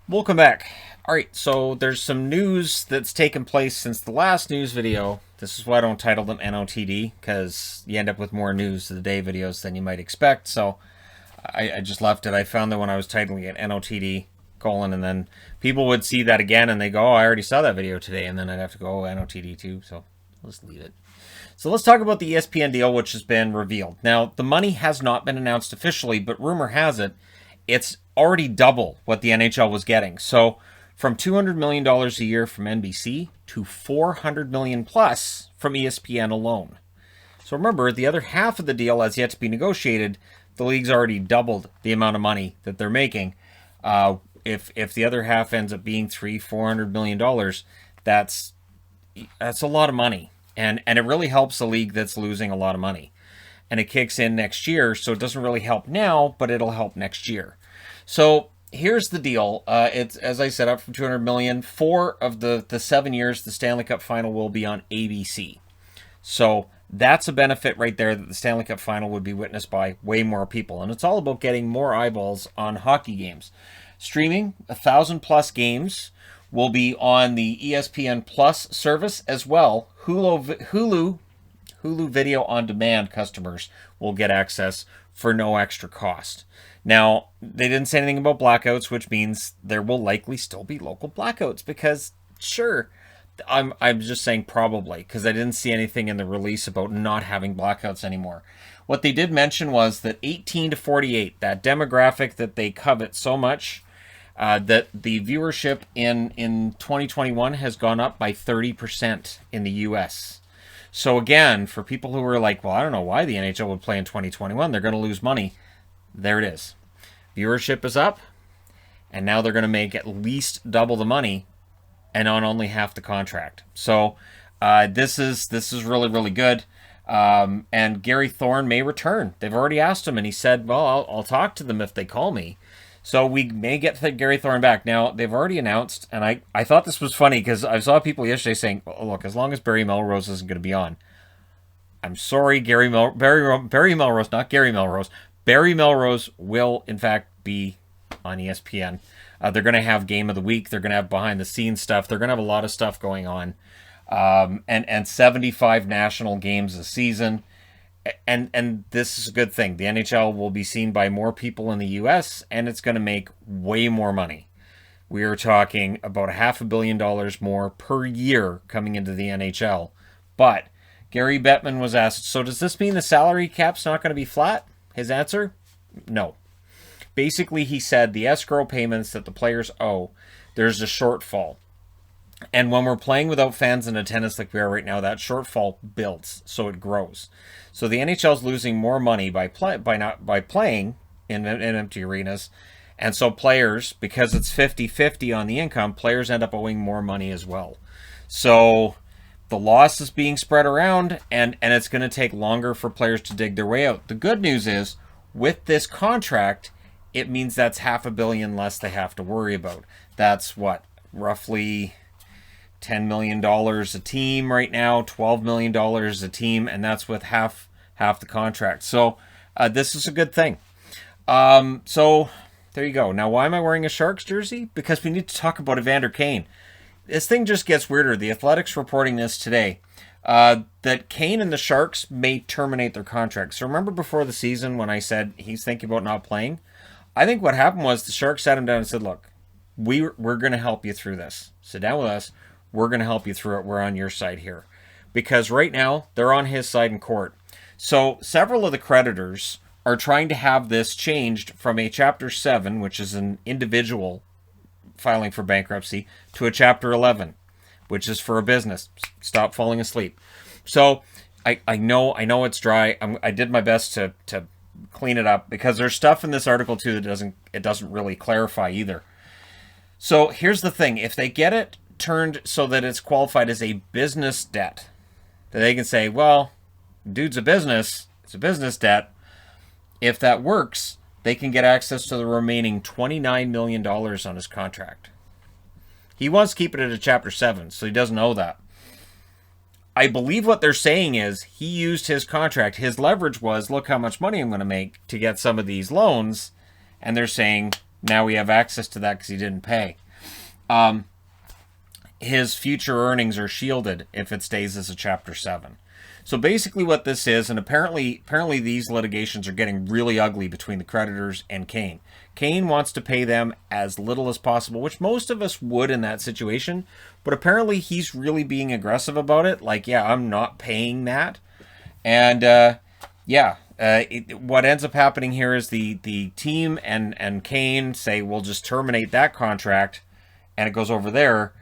Welcome back. Alright, so there's some news that's taken place since the last news video. This is why I don't title them NOTD, because you end up with more news of the day videos than you might expect, so I just left it. I found that when I was titling it NOTD, and then people would see that again and they go, oh, I already saw that video today, and then I'd have to go, oh, NOTD too, so I'll just leave it. So let's talk about the ESPN deal, which has been revealed. Now, the money has not been announced officially, but rumor has it, it's already double what the NHL was getting. So from $200 million a year from NBC to $400 million plus from ESPN alone. So remember, the other half of the deal has yet to be negotiated. The league's already doubled the amount of money that they're making. If the other half ends up being $400 million, that's a lot of money. And it really helps a league that's losing a lot of money. And it kicks in next year, so it doesn't really help now, but it'll help next year. So here's the deal. It's, as I said, up from $200 million. 4 of the 7 years, the Stanley Cup Final will be on ABC. So that's a benefit right there, that the Stanley Cup Final would be witnessed by way more people. And it's all about getting more eyeballs on hockey games. Streaming 1,000+ games will be on the ESPN Plus service as well. Hulu Video on Demand customers will get access for no extra cost. Now, they didn't say anything about blackouts, which means there will likely still be local blackouts, because sure, I'm just saying probably, because I didn't see anything in the release about not having blackouts anymore. What they did mention was that 18 to 48, that demographic that they covet so much, that the viewership in 2021 has gone up by 30% in the US. So again, for people who are like, well, I don't know why the NHL would play in 2021, they're going to lose money. There it is. Viewership is up, and now they're going to make at least double the money and on only half the contract. So this is really, really good. And Gary Thorne may return. They've already asked him, and he said, well, I'll talk to them if they call me. So we may get Gary Thorne back. Now, they've already announced, and I thought this was funny because I saw people yesterday saying, oh, look, as long as Barry Melrose isn't going to be on. I'm sorry, Barry Melrose, not Gary Melrose. Barry Melrose will, in fact, be on ESPN. They're going to have Game of the Week. They're going to have behind-the-scenes stuff. They're going to have a lot of stuff going on. And 75 national games a season. And this is a good thing. The NHL will be seen by more people in the U.S., and it's going to make way more money. We are talking about $500 million more per year coming into the NHL. But Gary Bettman was asked, so does this mean the salary cap's not going to be flat? His answer, no. Basically, he said the escrow payments that the players owe, there's a shortfall. And when we're playing without fans in attendance like we are right now, that shortfall builds, so it grows. So the NHL is losing more money by playing in empty arenas. And so players, because it's 50-50 on the income, players end up owing more money as well. So the loss is being spread around, and it's going to take longer for players to dig their way out. The good news is, with this contract, it means that's $500 million less they have to worry about. That's what, roughly $10 million a team right now, $12 million a team, and that's with half the contract. So this is a good thing. So there you go. Now, why am I wearing a Sharks jersey? Because we need to talk about Evander Kane. This thing just gets weirder. The Athletic's reporting this today, that Kane and the Sharks may terminate their contract. So remember before the season when I said he's thinking about not playing? I think what happened was the Sharks sat him down and said, look, we're going to help you through this. Sit down with us. We're going to help you through it. We're on your side here. Because right now, they're on his side in court. So several of the creditors are trying to have this changed from a Chapter 7, which is an individual filing for bankruptcy, to a Chapter 11, which is for a business. Stop falling asleep. So I know it's dry. I did my best to clean it up, because there's stuff in this article too that doesn't really clarify either. So here's the thing. If they get it turned so that it's qualified as a business debt, that they can say, well, dude's a business, it's a business debt. If that works, they can get access to the remaining $29 million on his contract. He wants to keep it at a Chapter 7, so he doesn't owe that. I believe what they're saying is he used his contract. His leverage was, look how much money I'm going to make to get some of these loans. And they're saying, Now we have access to that because he didn't pay. His future earnings are shielded if it stays as a Chapter 7. So basically what this is, and apparently these litigations are getting really ugly between the creditors and Kane. Kane wants to pay them as little as possible, which most of us would in that situation. But apparently he's really being aggressive about it. Like, yeah, I'm not paying that. And, what ends up happening here is the team and Kane say, we'll just terminate that contract, and it goes over there.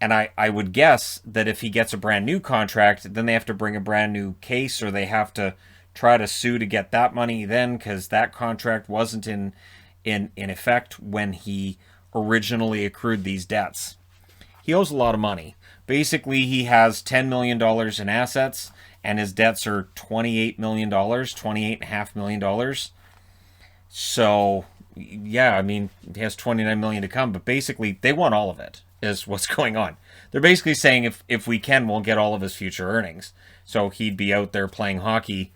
And I would guess that if he gets a brand new contract, then they have to bring a brand new case, or they have to try to sue to get that money then, because that contract wasn't in effect when he originally accrued these debts. He owes a lot of money. Basically, he has $10 million in assets, and his debts are $28 million, $28.5 million. So, yeah, I mean, he has $29 million to come, but basically, they want all of it, is what's going on. They're basically saying if we can, we'll get all of his future earnings. So he'd be out there playing hockey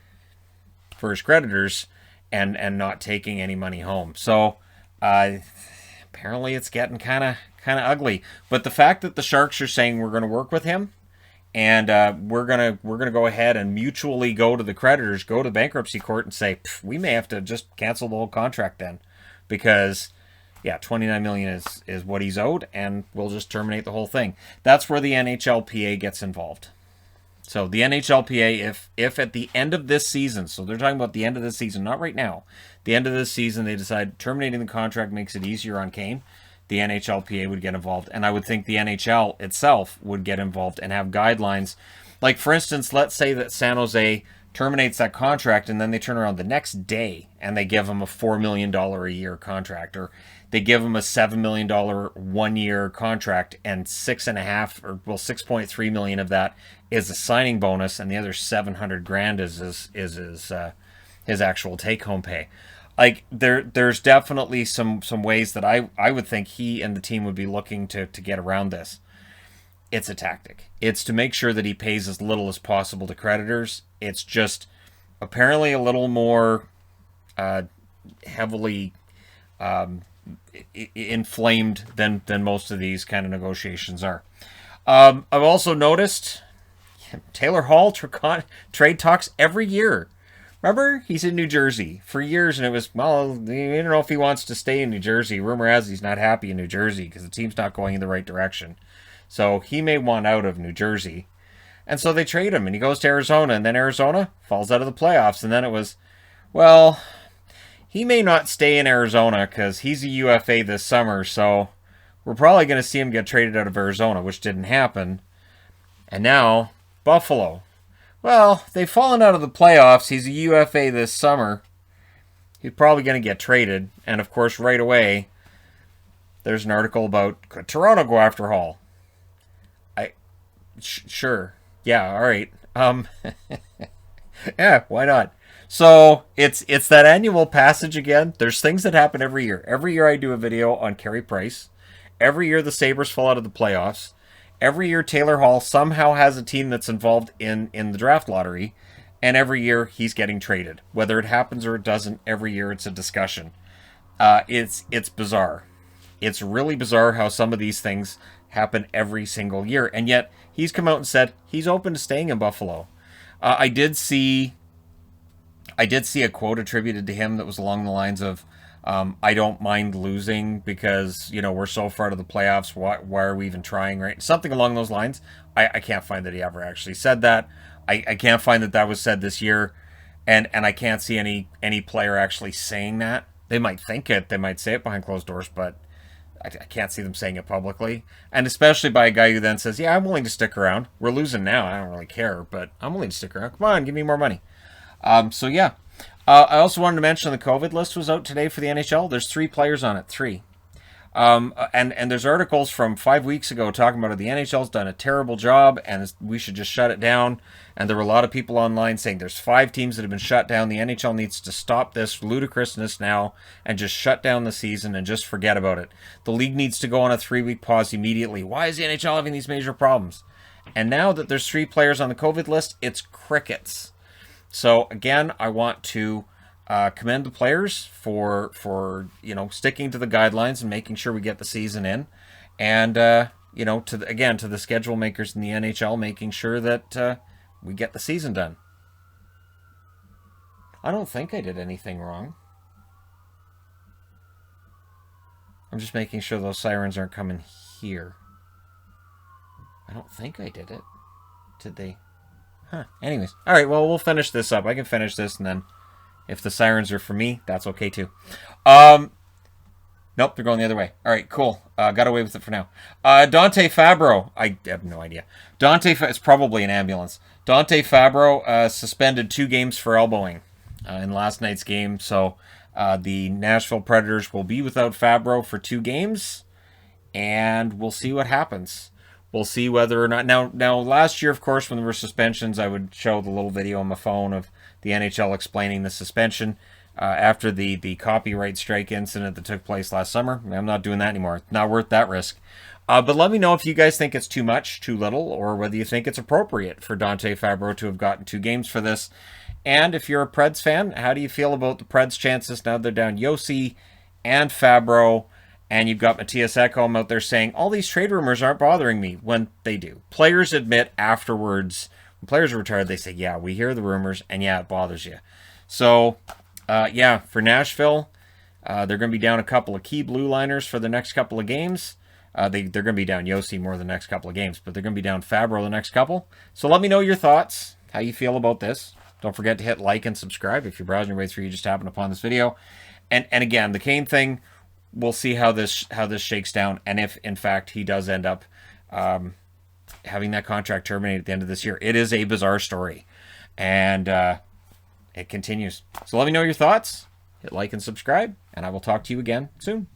for his creditors and not taking any money home. So, apparently it's getting kind of ugly. But the fact that the Sharks are saying we're going to work with him, and we're gonna go ahead and mutually go to the creditors, go to bankruptcy court, and say we may have to just cancel the whole contract then, because yeah, $29 million is what he's owed, and we'll just terminate the whole thing. That's where the NHLPA gets involved. So the NHLPA, if at the end of this season, so they're talking about the end of this season, not right now, the end of this season, they decide terminating the contract makes it easier on Kane, the NHLPA would get involved. And I would think the NHL itself would get involved and have guidelines. Like, for instance, let's say that San Jose terminates that contract, and then they turn around the next day and they give him a $4 million a year contract, or they give him a $7 million 1 year contract, and $6.3 million of that is a signing bonus, and the other $700,000 is his actual take home pay. Like, there's definitely some ways that I would think he and the team would be looking to get around this. It's a tactic. It's to make sure that he pays as little as possible to creditors. It's just apparently a little more heavily inflamed than most of these kind of negotiations are. I've also noticed Taylor Hall trade talks every year. Remember, he's in New Jersey for years, and it was, well, we don't know if he wants to stay in New Jersey. Rumor has he's not happy in New Jersey because the team's not going in the right direction. So he may want out of New Jersey. And so they trade him, and he goes to Arizona, and then Arizona falls out of the playoffs. And then it was, well, he may not stay in Arizona because he's a UFA this summer, so we're probably going to see him get traded out of Arizona, which didn't happen. And now, Buffalo. Well, they've fallen out of the playoffs. He's a UFA this summer. He's probably going to get traded. And, of course, right away, there's an article about, could Toronto go after Hall? Sure. Yeah, all right. Yeah, why not? So, it's that annual passage again. There's things that happen every year. Every year I do a video on Carey Price. Every year the Sabres fall out of the playoffs. Every year Taylor Hall somehow has a team that's involved in the draft lottery, and every year he's getting traded. Whether it happens or it doesn't, every year it's a discussion. It's bizarre. It's really bizarre how some of these things happen every single year, and yet he's come out and said he's open to staying in Buffalo. I did see a quote attributed to him that was along the lines of, I don't mind losing because, we're so far out of the playoffs. Why are we even trying, right? Something along those lines. I can't find that he ever actually said that. I can't find that was said this year. And I can't see any player actually saying that. They might think it. They might say it behind closed doors, but I can't see them saying it publicly. And especially by a guy who then says, yeah, I'm willing to stick around. We're losing now. I don't really care, but I'm willing to stick around. Come on, give me more money. So, yeah. I also wanted to mention the COVID list was out today for the NHL. There's 3 players on it, 3. And there's articles from 5 weeks ago talking about it. The NHL's done a terrible job and we should just shut it down. And there were a lot of people online saying there's 5 teams that have been shut down. The NHL needs to stop this ludicrousness now and just shut down the season and just forget about it. The league needs to go on a 3-week pause immediately. Why is the NHL having these major problems? And now that there's 3 players on the COVID list, it's crickets. So, again, I want to commend the players for sticking to the guidelines and making sure we get the season in, and to the schedule makers in the NHL making sure that we get the season done. I don't think I did anything wrong. I'm just making sure those sirens aren't coming here. I don't think I did it. Did they? Huh. Anyways. Alright, well, we'll finish this up. I can finish this, and then if the sirens are for me, that's okay too. Nope, they're going the other way. Alright, cool. Got away with it for now. Dante Fabro. I have no idea. It's probably an ambulance. Dante Fabro suspended 2 games for elbowing in last night's game. So the Nashville Predators will be without Fabro for 2 games, and we'll see what happens. We'll see whether or not... Now, last year, of course, when there were suspensions, I would show the little video on my phone of the NHL explaining the suspension after the copyright strike incident that took place last summer. I'm not doing that anymore. It's not worth that risk. But let me know if you guys think it's too much, too little, or whether you think it's appropriate for Dante Fabro to have gotten 2 games for this. And if you're a Preds fan, how do you feel about the Preds' chances now they're down Josi and Fabro? And you've got Matthias Ekholm out there saying, all these trade rumors aren't bothering me, when they do. Players admit afterwards, when players are retired, they say, yeah, we hear the rumors, and yeah, it bothers you. So, for Nashville, they're going to be down a couple of key blue liners for the next couple of games. They're going to be down Josi more the next couple of games, but they're going to be down Fabro the next couple. So let me know your thoughts, how you feel about this. Don't forget to hit like and subscribe if you're browsing your way through, you just happened upon this video. And again, the Kane thing, we'll see how this shakes down, and if in fact he does end up having that contract terminated at the end of this year. It is a bizarre story, and it continues. So let me know your thoughts. Hit like and subscribe, and I will talk to you again soon.